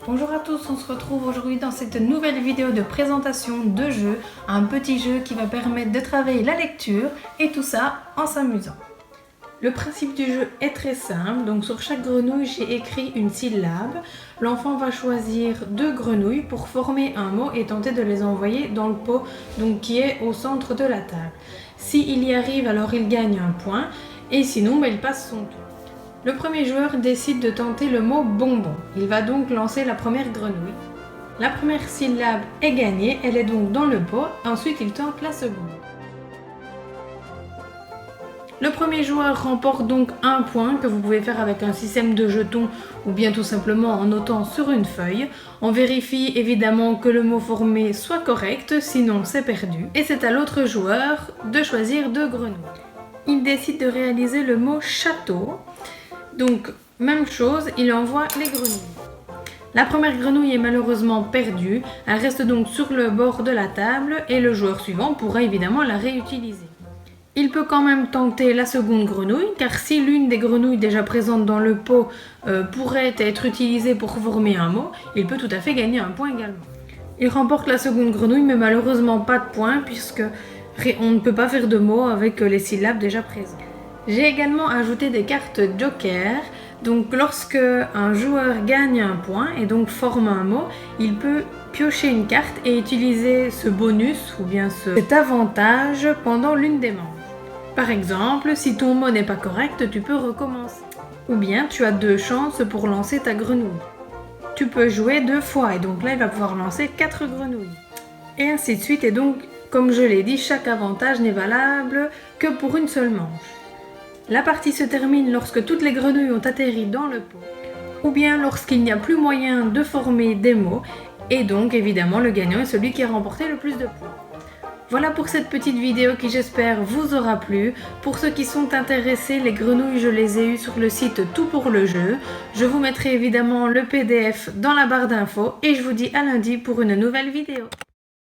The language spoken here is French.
Bonjour à tous, on se retrouve aujourd'hui dans cette nouvelle vidéo de présentation de jeu, un petit jeu qui va permettre de travailler la lecture et tout ça en s'amusant. Le principe du jeu est très simple, donc sur chaque grenouille j'ai écrit une syllabe. L'enfant va choisir 2 grenouilles pour former un mot et tenter de les envoyer dans le pot donc, qui est au centre de la table. S'il y arrive, alors il gagne un point et sinon il passe son tour. Le premier joueur décide de tenter le mot bonbon. Il va donc lancer la première grenouille. La première syllabe est gagnée, elle est donc dans le pot. Ensuite, il tente la seconde. Le premier joueur remporte donc un point que vous pouvez faire avec un système de jetons ou bien tout simplement en notant sur une feuille. On vérifie évidemment que le mot formé soit correct, sinon c'est perdu. Et c'est à l'autre joueur de choisir 2 grenouilles. Il décide de réaliser le mot château. Donc, même chose, il envoie les grenouilles. La première grenouille est malheureusement perdue, elle reste donc sur le bord de la table et le joueur suivant pourra évidemment la réutiliser. Il peut quand même tenter la seconde grenouille, car si l'une des grenouilles déjà présentes dans le pot pourrait être utilisée pour former un mot, il peut tout à fait gagner un point également. Il remporte la seconde grenouille, mais malheureusement pas de point, puisque on ne peut pas faire de mots avec les syllabes déjà présentes. J'ai également ajouté des cartes joker, donc lorsque un joueur gagne un point et donc forme un mot, il peut piocher une carte et utiliser ce bonus ou bien cet avantage pendant l'une des manches. Par exemple, si ton mot n'est pas correct, tu peux recommencer. Ou bien tu as 2 chances pour lancer ta grenouille. Tu peux jouer 2 fois et donc là il va pouvoir lancer 4 grenouilles. Et ainsi de suite, et donc comme je l'ai dit, chaque avantage n'est valable que pour une seule manche. La partie se termine lorsque toutes les grenouilles ont atterri dans le pot, ou bien lorsqu'il n'y a plus moyen de former des mots, et donc évidemment le gagnant est celui qui a remporté le plus de points. Voilà pour cette petite vidéo qui j'espère vous aura plu. Pour ceux qui sont intéressés, les grenouilles je les ai eues sur le site Tout pour le jeu. Je vous mettrai évidemment le PDF dans la barre d'infos et je vous dis à lundi pour une nouvelle vidéo.